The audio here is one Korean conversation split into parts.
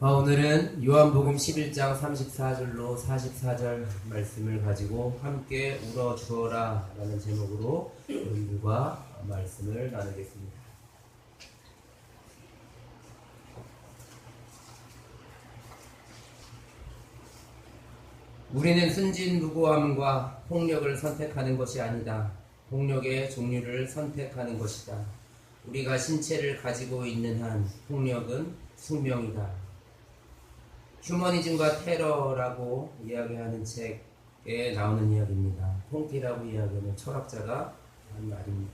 오늘은 요한복음 11장 34절로 44절 말씀을 가지고 함께 울어주어라 라는 제목으로 여러분들과 말씀을 나누겠습니다. 우리는 순진무구함과 폭력을 선택하는 것이 아니다. 폭력의 종류를 선택하는 것이다. 우리가 신체를 가지고 있는 한 폭력은 숙명이다. 휴머니즘과 테러라고 이야기하는 책에 나오는 이야기입니다. 퐁티라고 이야기하는 철학자가 한 말입니다.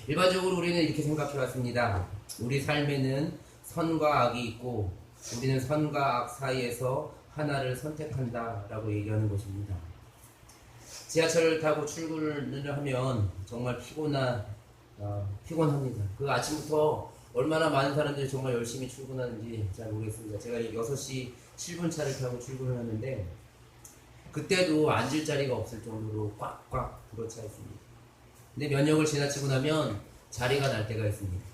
일반적으로 우리는 이렇게 생각해 왔습니다. 우리 삶에는 선과 악이 있고 우리는 선과 악 사이에서 하나를 선택한다 라고 얘기하는 것입니다. 지하철을 타고 출근을 하면 정말 피곤합니다. 그 아침부터 얼마나 많은 사람들이 정말 열심히 출근하는지 잘 모르겠습니다. 제가 6시 7분 차를 타고 출근을 하는데 그때도 앉을 자리가 없을 정도로 꽉꽉 불어차 있습니다. 근데 면역을 지나치고 나면 자리가 날 때가 있습니다.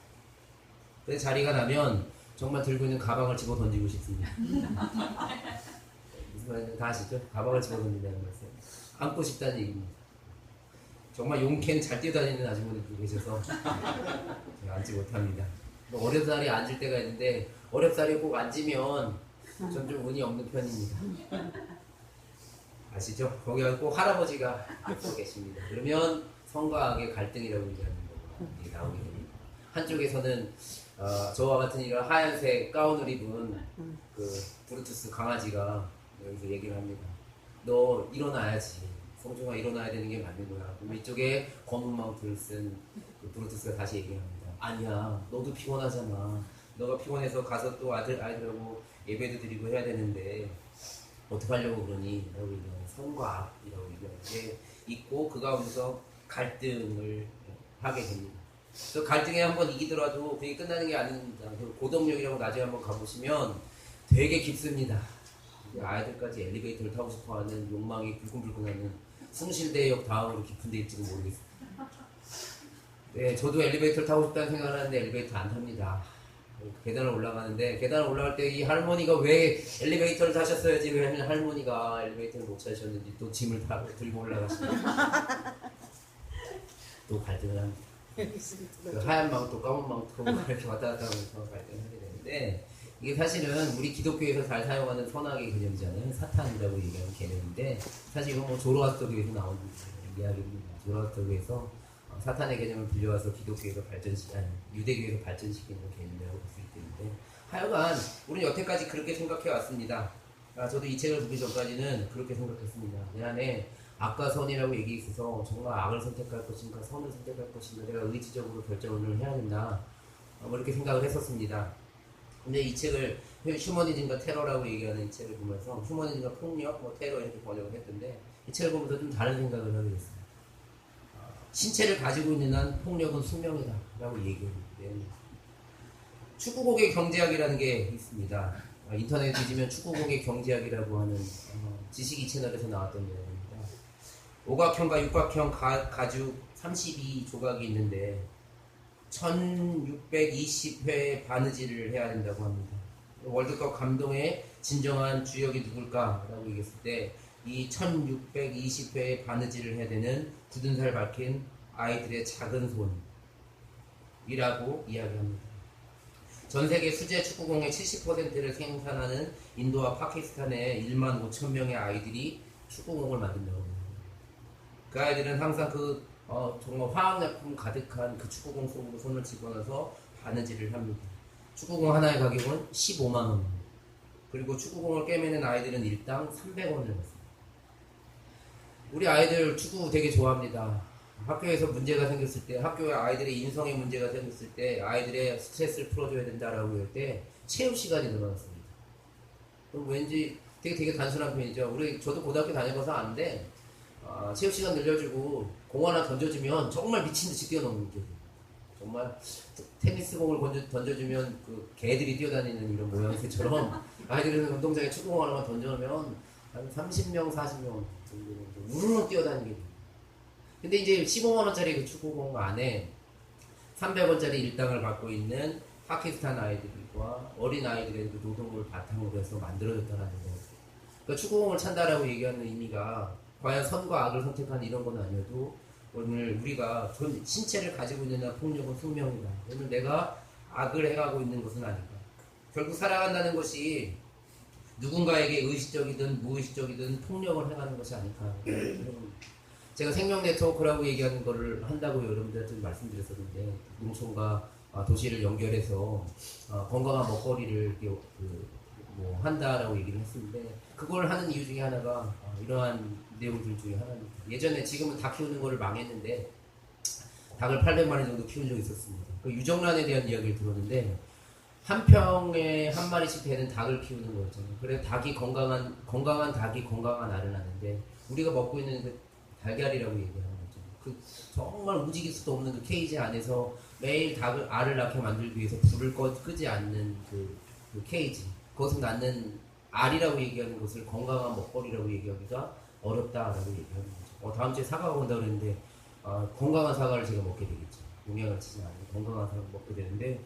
근데 자리가 나면 정말 들고 있는 가방을 집어 던지고 싶습니다. 무슨 말인지 다 아시죠? 가방을 집어 던진다는 말씀. 안고 싶다는 얘기입니다. 정말 용캔 잘 뛰어다니는 아주머니들 계셔서 제가 앉지 못합니다. 어렵사리 앉을 때가 있는데 어렵사리 꼭 앉으면 전 좀 운이 없는 편입니다. 아시죠? 거기 꼭 할아버지가 앉고 계십니다. 그러면 선과 악의 갈등이라고 얘기하는 거가 나오게 됩니다. 한쪽에서는 저와 같은 이런 하얀색 가운을 입은 그 브루투스 강아지가 여기서 얘기를 합니다. 너 일어나야지. 성중아 일어나야 되는 게 맞는 거야. 그럼 이쪽에 검은 망토를 쓴 그 브루투스가 다시 얘기합니다. 아니야, 너도 피곤하잖아. 너가 피곤해서 가서 또 아이들하고 예배도 드리고 해야 되는데 어떡하려고 그러니? 라고 얘기하는 선과 악이라고 얘기하는 게 있고 그 가운데서 갈등을 하게 됩니다. 그 갈등에 한번 이기더라도 그게 끝나는 게 아닙니다. 고동력이라고 나중에 한번 가보시면 되게 깊습니다. 아이들까지 엘리베이터를 타고 싶어하는 욕망이 불끈불끈하는 숭실대역 다음으로 깊은 데 있지는 모르겠습니다. 네, 저도 엘리베이터를 타고 싶다는 생각을 하는데 엘리베이터 안 탑니다. 계단을 올라가는데 계단을 올라갈 때 이 할머니가 왜 엘리베이터를 타셨어야지 왜 하면 할머니가 엘리베이터를 못 찾으셨는지 또 짐을 들고 올라가십니다. 또 갈등을 합니다. 그 하얀 망토, 까만 망토 이렇게 왔다 갔다 하면서 갈등을 하게 되는데 이게 사실은 우리 기독교에서 잘 사용하는 선악의 개념이잖아요. 사탄이라고 얘기하는 개념인데 사실 이건 뭐 조로아스터교에서 나온 이야기입니다. 조로아스터교에서 사탄의 개념을 빌려와서 기독교에서 유대교에서 발전시키는 개념이라고 볼 수 있겠는데 하여간 우리는 여태까지 그렇게 생각해 왔습니다. 저도 이 책을 보기 전까지는 그렇게 생각했습니다. 내 안에 악과 선이라고 얘기해 있어서 정말 악을 선택할 것인가 선을 선택할 것인가 내가 의지적으로 결정을 해야 된다. 뭐 이렇게 생각을 했었습니다. 근데 이 책을 휴머니즘과 테러라고 얘기하는 이 책을 보면서 휴머니즘과 폭력, 테러 이렇게 번역을 했던데 이 책을 보면서 좀 다른 생각을 하게 됐어요. 신체를 가지고 있는 한 폭력은 숙명이다 라고 얘기했는데 축구곡의 경제학이라는 게 있습니다. 인터넷에 뒤지면 축구곡의 경제학이라고 하는 지식이 채널에서 나왔던 내용입니다. 오각형과 육각형 가죽 32조각이 있는데 1620회 바느질을 해야 된다고 합니다. 월드컵 감동의 진정한 주역이 누굴까라고 얘기했을 때 이 1620회의 바느질을 해야 되는 굳은 살 박힌 아이들의 작은 손이라고 이야기합니다. 전 세계 수제 축구공의 70%를 생산하는 인도와 파키스탄의 1만 5천 명의 아이들이 축구공을 만든다고 합니다. 그 아이들은 항상 정말 화학약품 가득한 그 축구공 속으로 손을 집어넣어서 바느질을 합니다. 축구공 하나의 가격은 15만 원. 그리고 축구공을 꿰매는 아이들은 일당 300원을 받습니다. 우리 아이들 축구 되게 좋아합니다. 학교에서 문제가 생겼을 때, 학교에 아이들의 인성에 문제가 생겼을 때, 아이들의 스트레스를 풀어줘야 된다라고 할 때 체육 시간이 늘어났습니다. 그럼 왠지 되게 단순한 편이죠. 저도 고등학교 다녀봐서 아는데 체육 시간 늘려주고 공 하나 던져주면 정말 미친 듯이 뛰어넘는 게 정말 테니스 공을 던져주면 그 개들이 뛰어다니는 이런 모양새처럼 아이들은 운동장에 축구공 하나만 던져놓으면 한 30명, 40명 정도 우르르 뛰어다니게 됩니다. 근데 이제 15만원짜리 그 축구공 안에 300원짜리 일당을 갖고 있는 파키스탄 아이들이 있고 것과 어린아이들의 그 노동을 바탕으로 해서 만들어졌다는 거. 그러니까 추구공을 찬다라고 얘기하는 의미가 과연 선과 악을 선택하는 이런 건 아니어도 오늘 우리가 신체를 가지고 있는 한 폭력은 숙명이다. 오늘 내가 악을 해가고 있는 것은 아닌가. 결국 살아간다는 것이 누군가에게 의식적이든 무의식적이든 폭력을 행하는 것이 아닐까. 제가 생명 네트워크라고 얘기하는 거를 한다고 여러분들한테 말씀드렸었는데 농촌과 도시를 연결해서 건강한 먹거리를 뭐 한다라고 얘기를 했었는데 그걸 하는 이유 중에 하나가 이러한 내용들 중에 하나입니다. 예전에 지금은 닭 키우는 거를 망했는데 닭을 800마리 정도 키운 적이 있었습니다. 그 유정란에 대한 이야기를 들었는데 한 평에 한 마리씩 되는 닭을 키우는 거였잖아요. 그래서 닭이 건강한 닭이 건강한 알을 낳는데 우리가 먹고 있는 그 달걀이라고 얘기하는 거죠. 그 정말 움직일 수도 없는 그 케이지 안에서 매일 알을 낳게 만들기 위해서 불을 끄지 않는 그 케이지. 그것을 낳는 알이라고 얘기하는 것을 건강한 먹거리라고 얘기하기가 어렵다라고 얘기하는 거죠. 다음 주에 사과가 온다고 그랬는데 건강한 사과를 제가 먹게 되겠죠. 용량을 치지 않고 건강한 사과를 먹게 되는데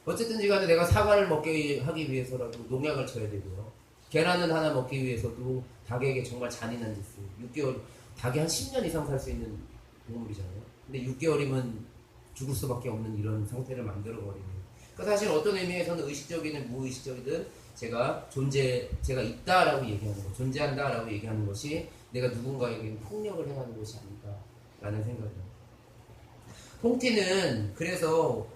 어쨌든지 간에 내가 사과를 먹게 하기 위해서라도 농약을 쳐야 되고요. 계란은 하나 먹기 위해서도 닭에게 정말 잔인한 짓을 6개월 닭이 한 10년 이상 살 수 있는 동물이잖아요. 근데 6개월이면 죽을 수밖에 없는 이런 상태를 만들어버리는. 그러니까 사실 어떤 의미에서는 의식적이든 무의식적이든 제가 있다라고 얘기하는 것, 존재한다라고 얘기하는 것이 내가 누군가에게 폭력을 행하는 것이 아닐까라는 생각이에요. 퐁티는 그래서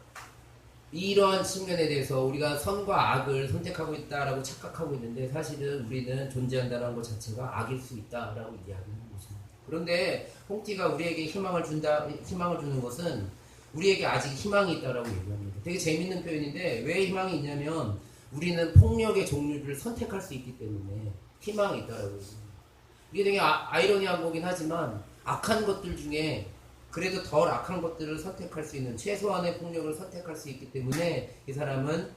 이러한 측면에 대해서 우리가 선과 악을 선택하고 있다라고 착각하고 있는데 사실은 우리는 존재한다는 것 자체가 악일 수 있다라고 이야기하는 것입니다. 그런데 퐁티가 우리에게 희망을 주는 것은 우리에게 아직 희망이 있다라고 얘기합니다. 되게 재밌는 표현인데 왜 희망이 있냐면 우리는 폭력의 종류를 선택할 수 있기 때문에 희망이 있다라고 얘기합니다. 이게 되게 아이러니한 거긴 하지만 악한 것들 중에 그래도 덜 악한 것들을 선택할 수 있는 최소한의 폭력을 선택할 수 있기 때문에 이 사람은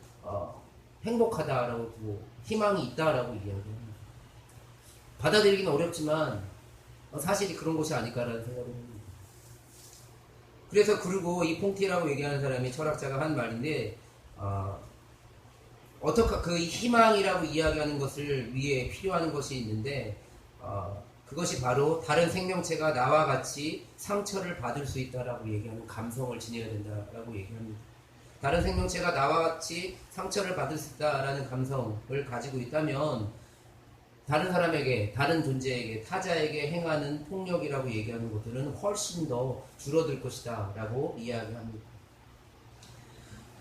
행복하다라고 희망이 있다라고 이야기합니다. 받아들이기는 어렵지만 사실이 그런 것이 아닐까라는 생각을 합니다. 그래서 그리고 이 퐁티라고 얘기하는 사람이 철학자가 한 말인데 어떻게 그 희망이라고 이야기하는 것을 위해 필요한 것이 있는데 그것이 바로 다른 생명체가 나와 같이 상처를 받을 수 있다라고 얘기하는 감성을 지녀야 된다라고 얘기합니다. 다른 생명체가 나와 같이 상처를 받을 수 있다라는 감성을 가지고 있다면 다른 사람에게, 다른 존재에게, 타자에게 행하는 폭력이라고 얘기하는 것들은 훨씬 더 줄어들 것이다 라고 이야기합니다.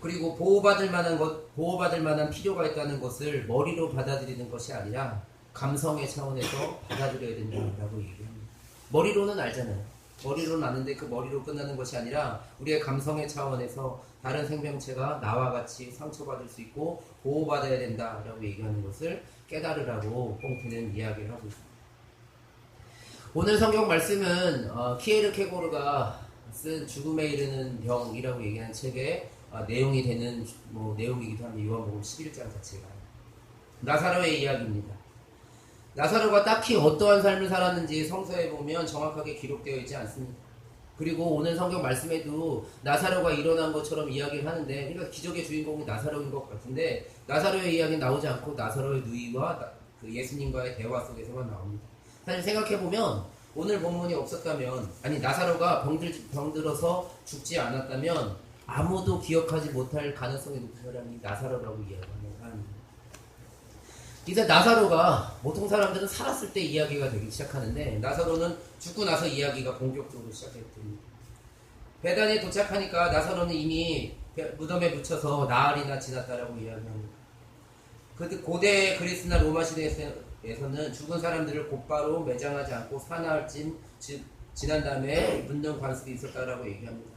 그리고 보호받을 만한 필요가 있다는 것을 머리로 받아들이는 것이 아니라 감성의 차원에서 받아들여야 된다라고 얘기합니다. 머리로는 알잖아요. 머리로는 아는데 그 머리로 끝나는 것이 아니라 우리의 감성의 차원에서 다른 생명체가 나와 같이 상처받을 수 있고 보호받아야 된다라고 얘기하는 것을 깨달으라고 퐁티는 이야기를 하고 있습니다. 오늘 성경 말씀은 키에르케고르가 쓴 죽음에 이르는 병이라고 얘기하는 책의 내용이 되는 내용이기도 합니다. 요한복음 11장 자체가 나사로의 이야기입니다. 나사로가 딱히 어떠한 삶을 살았는지 성서에 보면 정확하게 기록되어 있지 않습니다. 그리고 오늘 성경 말씀에도 나사로가 일어난 것처럼 이야기를 하는데 그러니까 기적의 주인공이 나사로인 것 같은데 나사로의 이야기는 나오지 않고 나사로의 누이와 그 예수님과의 대화 속에서만 나옵니다. 사실 생각해보면 오늘 본문이 없었다면 나사로가 병들어서 죽지 않았다면 아무도 기억하지 못할 가능성이 높은 사람이 나사로라고 이야기하는 사람입니다. 이제 나사로가 보통 사람들은 살았을 때 이야기가 되기 시작하는데 나사로는 죽고 나서 이야기가 본격적으로 시작됩니다. 베단에 도착하니까 나사로는 이미 무덤에 묻혀서 나흘이나 지났다라고 이야기합니다. 고대 그리스나 로마 시대에서는 죽은 사람들을 곧바로 매장하지 않고 사나흘쯤 지난 다음에 묻는 관습이 있었다라고 얘기합니다.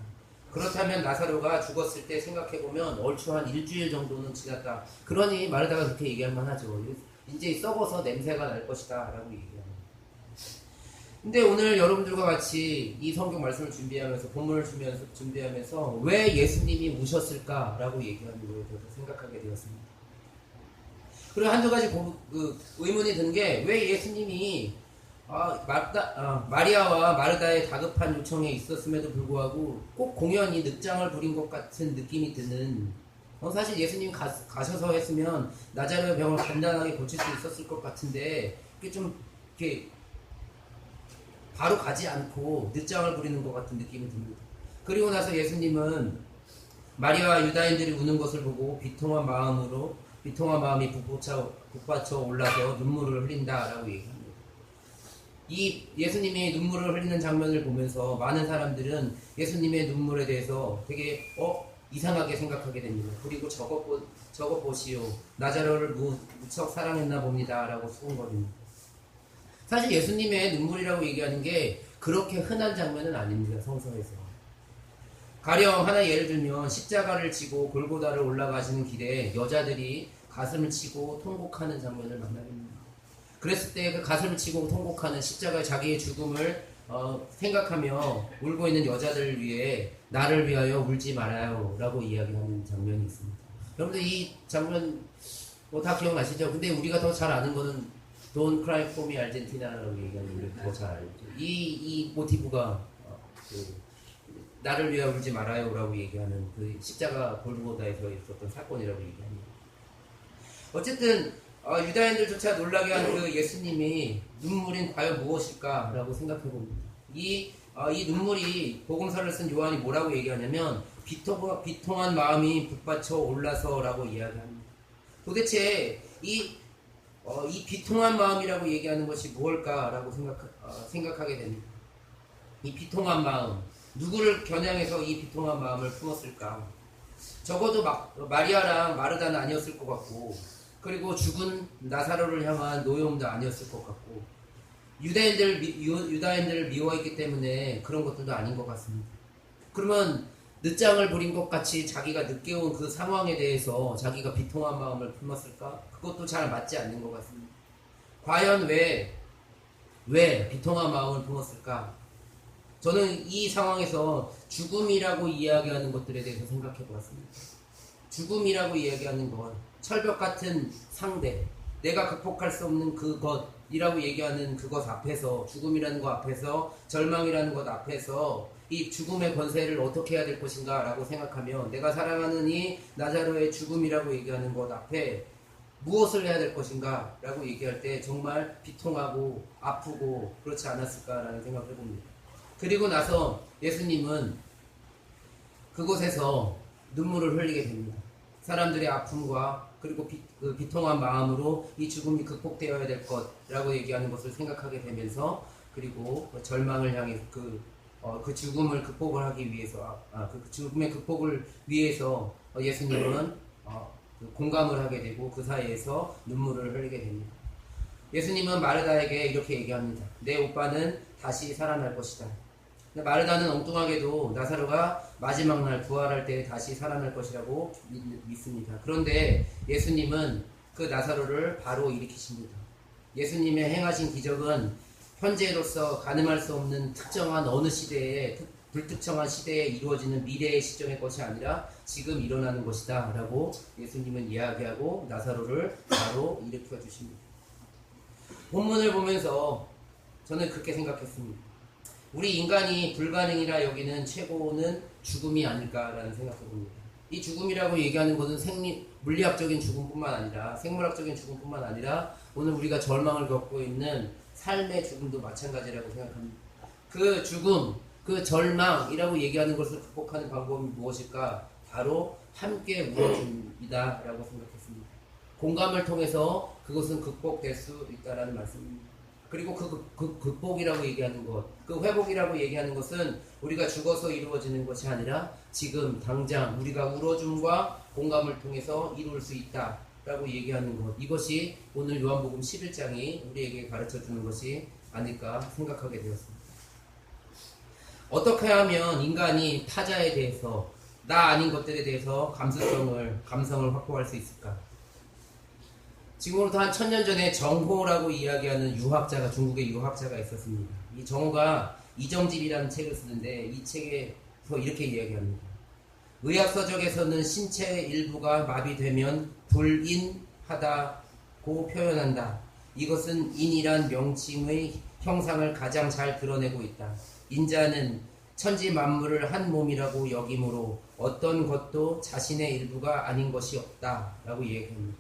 그렇다면 나사로가 죽었을 때 생각해보면 얼추 한 일주일 정도는 지났다. 그러니 마르다가 그렇게 얘기할 만하죠. 이제 썩어서 냄새가 날 것이다 라고 얘기합니다. 근데 오늘 여러분들과 같이 이 성경 말씀을 준비하면서 본문을 준비하면서 왜 예수님이 우셨을까 라고 얘기하는 거에 대해서 생각하게 되었습니다. 그리고 한두 가지 의문이 든 게 왜 예수님이 마리아와 마르다의 다급한 요청에 있었음에도 불구하고 꼭 공연히 늑장을 부린 것 같은 느낌이 드는 사실 예수님 가셔서 했으면 나자로의 병을 간단하게 고칠 수 있었을 것 같은데 그게 좀 이렇게 바로 가지 않고 늦장을 부리는 것 같은 느낌이 듭니다. 그리고 나서 예수님은 마리아와 유다인들이 우는 것을 보고 비통한 마음이 북받쳐 올라서 눈물을 흘린다라고 얘기합니다. 이 예수님이 눈물을 흘리는 장면을 보면서 많은 사람들은 예수님의 눈물에 대해서 되게 이상하게 생각하게 됩니다. 그리고 저거 보시오. 나자로를 무척 사랑했나 봅니다. 라고 수군거립니다. 사실 예수님의 눈물이라고 얘기하는 게 그렇게 흔한 장면은 아닙니다. 성서에서. 가령 하나 예를 들면 십자가를 지고 골고다를 올라가시는 길에 여자들이 가슴을 치고 통곡하는 장면을 만나게 됩니다. 그랬을 때 그 가슴을 치고 통곡하는 십자가 자기의 죽음을 생각하며 울고 있는 여자들을 위해 나를 위하여 울지 말아요 라고 이야기하는 장면이 있습니다. 여러분들 이 장면 다 기억나시죠? 근데 우리가 더 잘 아는 거는 Don't Cry For Me Argentina라고 얘기하는 우리가 더 잘 알죠. 이 모티브가 나를 위하여 울지 말아요 라고 얘기하는 그 십자가 골고다에서 있었던 사건이라고 얘기합니다. 어쨌든 유다인들조차 놀라게 한 그 예수님이 눈물인 과연 무엇일까 라고 생각해 봅니다. 이 눈물이 복음서를 쓴 요한이 뭐라고 얘기하냐면 비통한 마음이 북받쳐 올라서 라고 이야기합니다. 도대체 이 비통한 마음이라고 얘기하는 것이 무엇일까 라고 생각하게 됩니다. 이 비통한 마음, 누구를 겨냥해서 이 비통한 마음을 품었을까? 적어도 마리아랑 마르다는 아니었을 것 같고, 그리고 죽은 나사로를 향한 노여움도 아니었을 것 같고, 유다인들을 미워했기 때문에 그런 것들도 아닌 것 같습니다. 그러면 늦장을 부린 것 같이 자기가 늦게 온 그 상황에 대해서 자기가 비통한 마음을 품었을까? 그것도 잘 맞지 않는 것 같습니다. 과연 왜 비통한 마음을 품었을까? 저는 이 상황에서 죽음이라고 이야기하는 것들에 대해서 생각해 보았습니다. 죽음이라고 이야기하는 것, 철벽 같은 상대, 내가 극복할 수 없는 그것이라고 얘기하는 그것 앞에서, 죽음이라는 것 앞에서, 절망이라는 것 앞에서 이 죽음의 권세를 어떻게 해야 될 것인가 라고 생각하면 내가 사랑하는 이 나자로의 죽음이라고 얘기하는 것 앞에 무엇을 해야 될 것인가 라고 얘기할 때 정말 비통하고 아프고 그렇지 않았을까라는 생각을 해봅니다. 그리고 나서 예수님은 그곳에서 눈물을 흘리게 됩니다. 사람들의 아픔과 그리고 비통한 마음으로 이 죽음이 극복되어야 될 것이라고 얘기하는 것을 생각하게 되면서 그리고 절망을 향해 그 죽음을 극복을 하기 위해서 그 죽음의 극복을 위해서 예수님은 공감을 하게 되고 그 사이에서 눈물을 흘리게 됩니다. 예수님은 마르다에게 이렇게 얘기합니다. 내 오빠는 다시 살아날 것이다. 마르다는 엉뚱하게도 나사로가 마지막 날 부활할 때 다시 살아날 것이라고 믿습니다. 그런데 예수님은 그 나사로를 바로 일으키십니다. 예수님의 행하신 기적은 현재로서 가늠할 수 없는 특정한 어느 시대에 불특정한 시대에 이루어지는 미래의 시점의 것이 아니라 지금 일어나는 것이다 라고 예수님은 이야기하고 나사로를 바로 일으켜 주십니다. 본문을 보면서 저는 그렇게 생각했습니다. 우리 인간이 불가능이라 여기는 최고는 죽음이 아닐까라는 생각을 봅니다. 이 죽음이라고 얘기하는 것은 물리학적인 죽음뿐만 아니라 생물학적인 죽음뿐만 아니라 오늘 우리가 절망을 겪고 있는 삶의 죽음도 마찬가지라고 생각합니다. 그 죽음, 그 절망이라고 얘기하는 것을 극복하는 방법이 무엇일까? 바로 함께 울어줍니다 라고 생각했습니다. 공감을 통해서 그것은 극복될 수 있다라는 말씀입니다. 그리고 그 극복이라고 얘기하는 것, 그 회복이라고 얘기하는 것은 우리가 죽어서 이루어지는 것이 아니라 지금 당장 우리가 울어줌과 공감을 통해서 이룰 수 있다라고 얘기하는 것, 이것이 오늘 요한복음 11장이 우리에게 가르쳐주는 것이 아닐까 생각하게 되었습니다. 어떻게 하면 인간이 타자에 대해서, 나 아닌 것들에 대해서 감성을 확보할 수 있을까? 지금으로부터 한 1000년 전에 정호라고 이야기하는 중국의 유학자가 있었습니다. 이 정호가 이정집이라는 책을 쓰는데 이 책에서 이렇게 이야기합니다. 의학서적에서는 신체의 일부가 마비되면 불인하다고 표현한다. 이것은 인이란 명칭의 형상을 가장 잘 드러내고 있다. 인자는 천지 만물을 한 몸이라고 여김으로 어떤 것도 자신의 일부가 아닌 것이 없다라고 얘기합니다.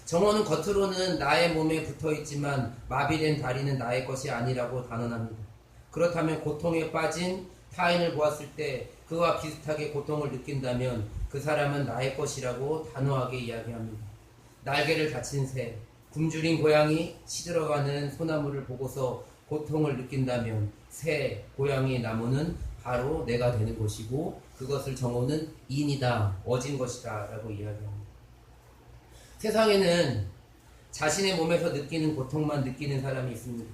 정원은 겉으로는 나의 몸에 붙어있지만 마비된 다리는 나의 것이 아니라고 단언합니다. 그렇다면 고통에 빠진 타인을 보았을 때 그와 비슷하게 고통을 느낀다면 그 사람은 나의 것이라고 단호하게 이야기합니다. 날개를 다친 새, 굶주린 고양이, 시들어가는 소나무를 보고서 고통을 느낀다면 새, 고양이, 나무는 바로 내가 되는 것이고 그것을 정오는 인이다, 어진 것이다 라고 이야기합니다. 세상에는 자신의 몸에서 느끼는 고통만 느끼는 사람이 있습니다.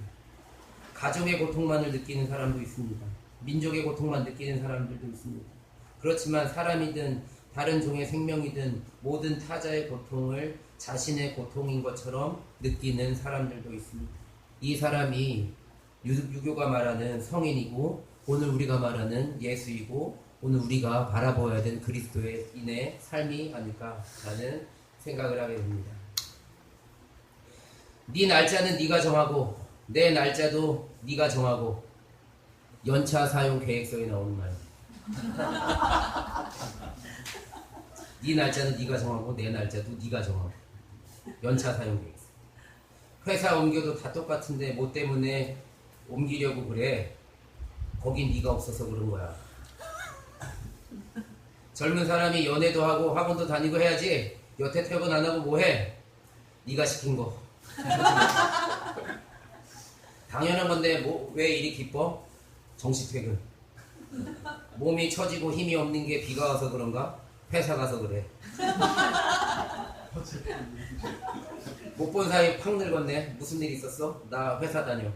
가족의 고통만을 느끼는 사람도 있습니다. 민족의 고통만 느끼는 사람들도 있습니다. 그렇지만 사람이든 다른 종의 생명이든 모든 타자의 고통을 자신의 고통인 것처럼 느끼는 사람들도 있습니다. 이 사람이 유교가 말하는 성인이고 오늘 우리가 말하는 예수이고 오늘 우리가 바라보아야 되는 그리스도인의 삶이 아닐까라는 생각을 하게 됩니다. 네 날짜는 네가 정하고 내 날짜도 네가 정하고 연차 사용 계획서에 나오는 말. 네 날짜는 네가 정하고 내 날짜도 네가 정하고 연차 사용 계획서. 회사 옮겨도 다 똑같은데 뭐 때문에 옮기려고 그래? 거긴 네가 없어서 그런 거야. 젊은 사람이 연애도 하고 학원도 다니고 해야지. 여태 퇴근 안 하고 뭐해? 네가 시킨 거. 당연한 건데 왜 이리 기뻐? 정시 퇴근. 몸이 처지고 힘이 없는 게 비가 와서 그런가? 회사 가서 그래. 못 본 사이 팍 늙었네. 무슨 일 있었어? 나 회사 다녀.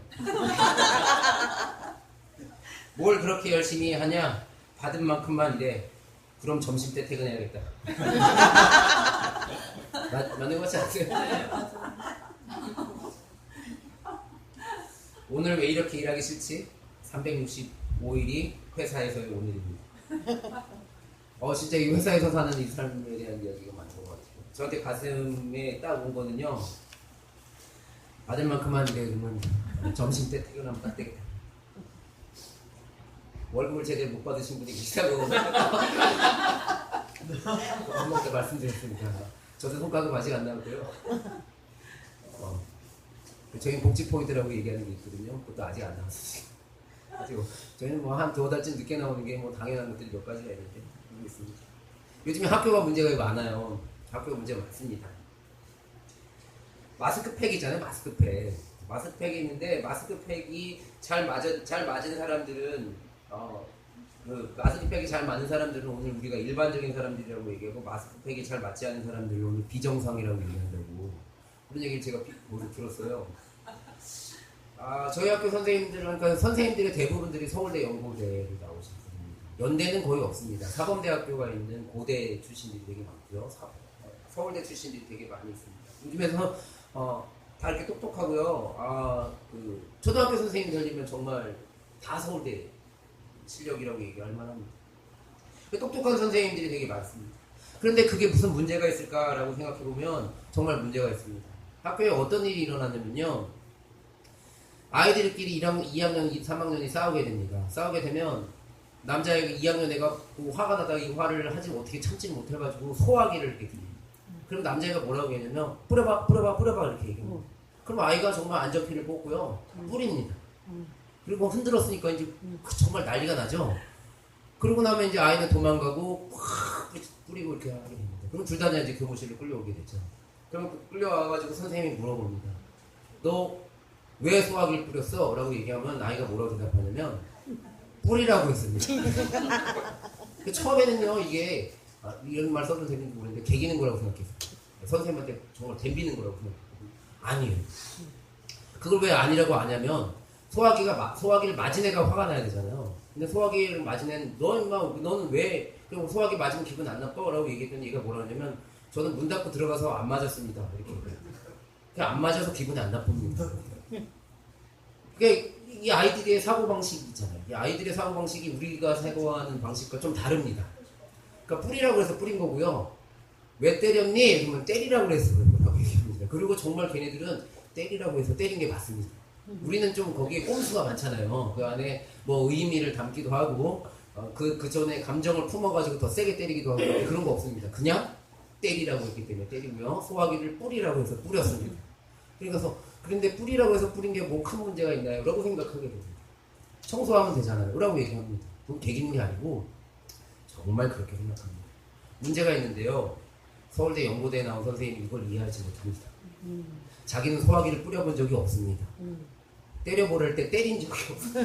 뭘 그렇게 열심히 하냐? 받은 만큼만 일해. 그럼 점심때 퇴근해야겠다. 맞는 거 같지 않으세요? 오늘 왜 이렇게 일하기 싫지? 365일이 회사에서의 오늘입니다. 진짜 이 회사에서 사는 이 삶에 대한 이야기가 많은 것 같아요. 저한테 가슴에 딱 온 거는요. 받을 만큼만 일해. 그러면 점심때 퇴근하면 딱 되겠다. 월급을 제대로 못 받으신 분이 계시다고 한 번 더 말씀드렸으니까 저도 손가락 아직 안 나왔고요. 저희 복지 포인트라고 얘기하는 게 있거든요. 그것도 아직 안 나왔어요. 아직 저희는 뭐 한 두어 달쯤 늦게 나오는 게 뭐 당연한 것들이 몇 가지가 있는데 모르겠습니다. 요즘에 학교가 문제가 많아요. 학교가 문제가 많습니다. 마스크팩 있잖아요. 마스크팩. 마스크팩이 있는데 마스크팩이 잘 맞은 사람들은 그 마스크팩이 잘 맞는 사람들은 오늘 우리가 일반적인 사람들이라고 얘기하고 마스크팩이 잘 맞지 않은 사람들은 오늘 비정상이라고 얘기한다고 그런 얘기를 제가 들었어요. 저희 학교 그러니까 선생님들의 대부분들이 서울대 연고대를 나오셨습니다. 연대는 거의 없습니다. 사범대학교가 있는 고대 출신들이 되게 많고요. 서울대 출신들이 되게 많이 있습니다. 요즘에서 다 이렇게 똑똑하고요. 그 초등학교 선생님들이면 정말 다 서울대 실력이라고 얘기할 만합니다. 똑똑한 선생님들이 되게 많습니다. 그런데 그게 무슨 문제가 있을까라고 생각해보면 정말 문제가 있습니다. 학교에 어떤 일이 일어나냐면요. 아이들끼리 2학년, 3학년이 싸우게 됩니다. 싸우게 되면 남자애가 2학년 애가 화가 나다가 이 화를 하지 어떻게 참지 못해가지고 소화기를 이렇게 드립니다. 그럼 남자애가 뭐라고 얘기하냐면 뿌려봐 이렇게 얘기합니다. 그럼 아이가 정말 안전핀을 뽑고요. 뿌립니다. 그리고 흔들었으니까 이제 정말 난리가 나죠. 그러고 나면 이제 아이는 도망가고 확 뿌리고 이렇게 하게 됩니다. 그럼 둘 다 이제 교무실로 끌려오게 되죠. 그럼 끌려와가지고 선생님이 물어봅니다. 너 왜 소화기를 뿌렸어? 라고 얘기하면 아이가 뭐라고 대답하냐면 뿌리라고 했습니다. 처음에는요 이게 이런 말 써도 되는지 모르겠는데 개기는 거라고 생각했어요. 선생님한테 정말 덤비는 거라고 생각했거든요. 아니에요. 그걸 왜 아니라고 하냐면 소화기를 맞은 애가 화가 나야 되잖아요. 근데 소화기를 맞은 애는 너는 왜 그럼 소화기 맞으면 기분 안 나빠? 라고 얘기했더니 얘가 뭐라 하냐면 저는 문 닫고 들어가서 안 맞았습니다. 이렇게 그냥 안 맞아서 기분이 안 나쁩니다. 그러니까 이 아이들의 사고방식이 있잖아요. 이 아이들의 사고방식이 우리가 사고하는 방식과 좀 다릅니다. 그러니까 뿌리라고 해서 뿌린 거고요. 왜 때렸니? 그러면 때리라고 해서 라고 얘기합니다. 그리고 정말 걔네들은 때리라고 해서 때린 게 맞습니다. 우리는 좀 거기에 꼼수가 많잖아요. 그 안에 뭐 의미를 담기도 하고 그 전에 감정을 품어가지고 더 세게 때리기도 하고 그런 거 없습니다. 그냥 때리라고 했기 때문에 때리며 소화기를 뿌리라고 해서 뿌렸습니다. 그런데 뿌리라고 해서 뿌린 게 뭐 큰 문제가 있나요? 라고 생각하게 됩니다. 청소하면 되잖아요. 라고 얘기합니다. 그건 되기는 게 아니고 정말 그렇게 생각합니다. 문제가 있는데요. 서울대 연고대에 나온 선생님이 이걸 이해하지 못합니다. 자기는 소화기를 뿌려본 적이 없습니다. 때려보랄 때 때린 적이 없어요.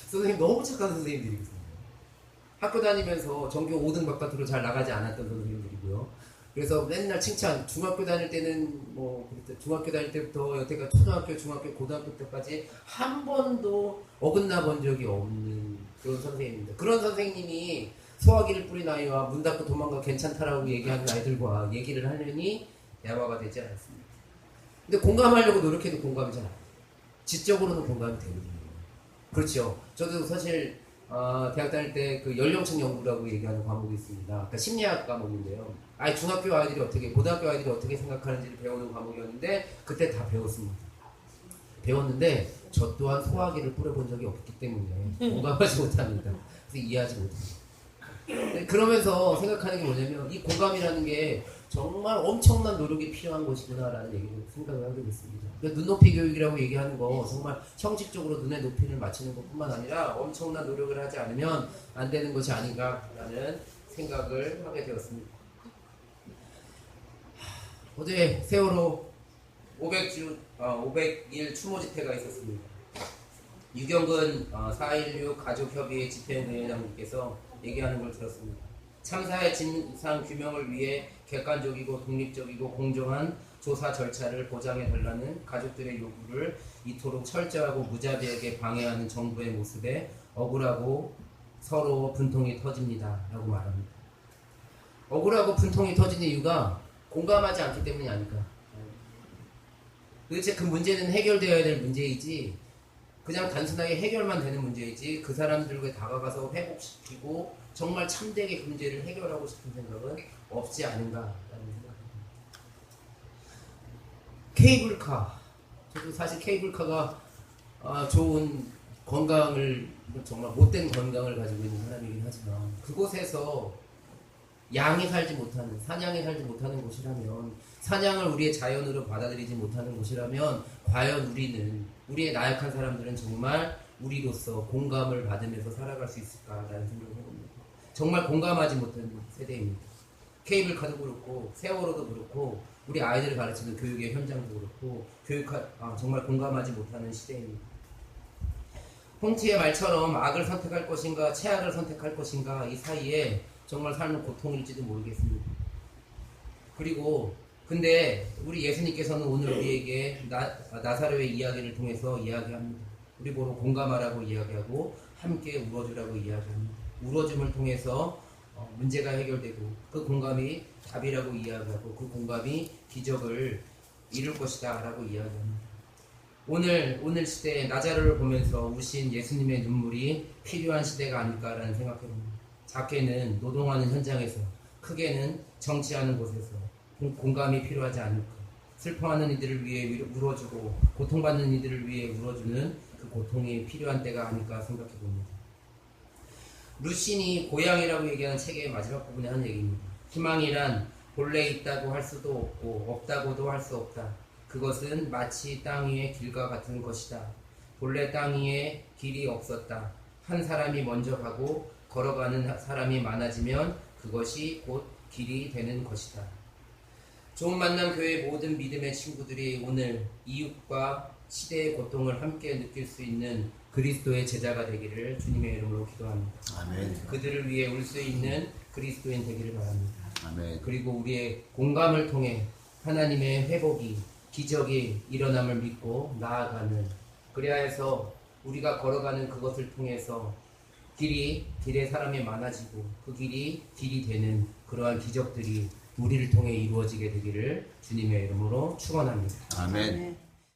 선생님 너무 착한 선생님들이거든요. 학교 다니면서 전교 5등 바깥으로 잘 나가지 않았던 선생님들이고요. 그래서 맨날 칭찬, 중학교 다닐 때는 중학교 다닐 때부터 여태까지 초등학교, 중학교, 고등학교 때까지 한 번도 어긋나 본 적이 없는 그런 선생님입니다. 그런 선생님이 소화기를 뿌린 아이와 문 닫고 도망가 괜찮다라고 얘기하는 아이들과 얘기를 하려니 대화가 되지 않습니다. 근데 공감하려고 노력해도 공감이 잘 안 돼요. 지적으로는 공감이 되거든요. 그렇죠. 저도 사실 대학 다닐 때 그 연령층 연구라고 얘기하는 과목이 있습니다. 그러니까 심리학 과목인데요. 중학교 아이들이 어떻게, 고등학교 아이들이 어떻게 생각하는지를 배우는 과목이었는데 그때 다 배웠습니다. 배웠는데 저 또한 소화기를 뿌려본 적이 없기 때문에 공감하지 못합니다. 그래서 이해하지 못합니다. 그러면서 생각하는 게 뭐냐면 이 공감이라는 게 정말 엄청난 노력이 필요한 것이구나라는 얘기를 생각을 하게 됐습니다. 그러니까 눈높이 교육이라고 얘기하는 거 정말 형식적으로 눈의 높이를 맞추는 것뿐만 아니라 엄청난 노력을 하지 않으면 안 되는 것이 아닌가라는 생각을 하게 되었습니다. 어제 세월호 500일 추모 집회가 있었습니다. 유경근 4.16 가족협의회 집행위원장님께서 얘기하는 걸 들었습니다. 참사의 진상 규명을 위해 객관적이고 독립적이고 공정한 조사 절차를 보장해달라는 가족들의 요구를 이토록 철저하고 무자비하게 방해하는 정부의 모습에 억울하고 서로 분통이 터집니다. 라고 말합니다. 억울하고 분통이 터지는 이유가 공감하지 않기 때문이 아닐까. 도대체 그 문제는 해결되어야 될 문제이지 그냥 단순하게 해결만 되는 문제이지 그 사람들과 다가가서 회복시키고 정말 참되게 그 문제를 해결하고 싶은 생각은 없지 않은가라는 생각입니다. 케이블카, 저도 사실 케이블카가 좋은 건강을, 정말 못된 건강을 가지고 있는 사람이긴 하지만 그곳에서 양이 살지 못하는, 사냥이 살지 못하는 곳이라면, 사냥을 우리의 자연으로 받아들이지 못하는 곳이라면 과연 우리의 나약한 사람들은 정말 우리로서 공감을 받으면서 살아갈 수 있을까라는 생각을 해봅니다. 정말 공감하지 못하는 세대입니다. 케이블카도 그렇고 세월호도 그렇고 우리 아이들을 가르치는 교육의 현장도 그렇고 정말 공감하지 못하는 시대입니다. 홍티의 말처럼 악을 선택할 것인가 최악을 선택할 것인가 이 사이에 정말 삶은 고통일지도 모르겠습니다. 그리고 근데 우리 예수님께서는 오늘 우리에게 나사로의 이야기를 통해서 이야기합니다. 우리 보러 공감하라고 이야기하고 함께 울어주라고 이야기합니다. 울어줌을 통해서 문제가 해결되고 그 공감이 답이라고 이야기하고 그 공감이 기적을 이룰 것이다 라고 이야기합니다. 오늘 시대에 나자로를 보면서 우신 예수님의 눈물이 필요한 시대가 아닐까라는 생각해봅니다. 작게는 노동하는 현장에서, 크게는 정치하는 곳에서 공감이 필요하지 않을까. 슬퍼하는 이들을 위해 울어주고 고통받는 이들을 위해 울어주는 그 고통이 필요한 때가 아닐까 생각해봅니다. 루신이 고향이라고 얘기하는 책의 마지막 부분에 한 얘기입니다. 희망이란 본래 있다고 할 수도 없고 없다고도 할 수 없다. 그것은 마치 땅 위의 길과 같은 것이다. 본래 땅 위에 길이 없었다. 한 사람이 먼저 가고 걸어가는 사람이 많아지면 그것이 곧 길이 되는 것이다. 좋은 만남 교회 모든 믿음의 친구들이 오늘 이웃과 시대의 고통을 함께 느낄 수 있는 그리스도의 제자가 되기를 주님의 이름으로 기도합니다. 아멘. 그들을 위해 울 수 있는 그리스도인 되기를 바랍니다. 아멘. 그리고 우리의 공감을 통해 하나님의 회복이, 기적이 일어남을 믿고 나아가는, 그래야 해서 우리가 걸어가는 그것을 통해서 길에 사람이 많아지고 그 길이 되는 그러한 기적들이 우리를 통해 이루어지게 되기를 주님의 이름으로 축원합니다. 아멘.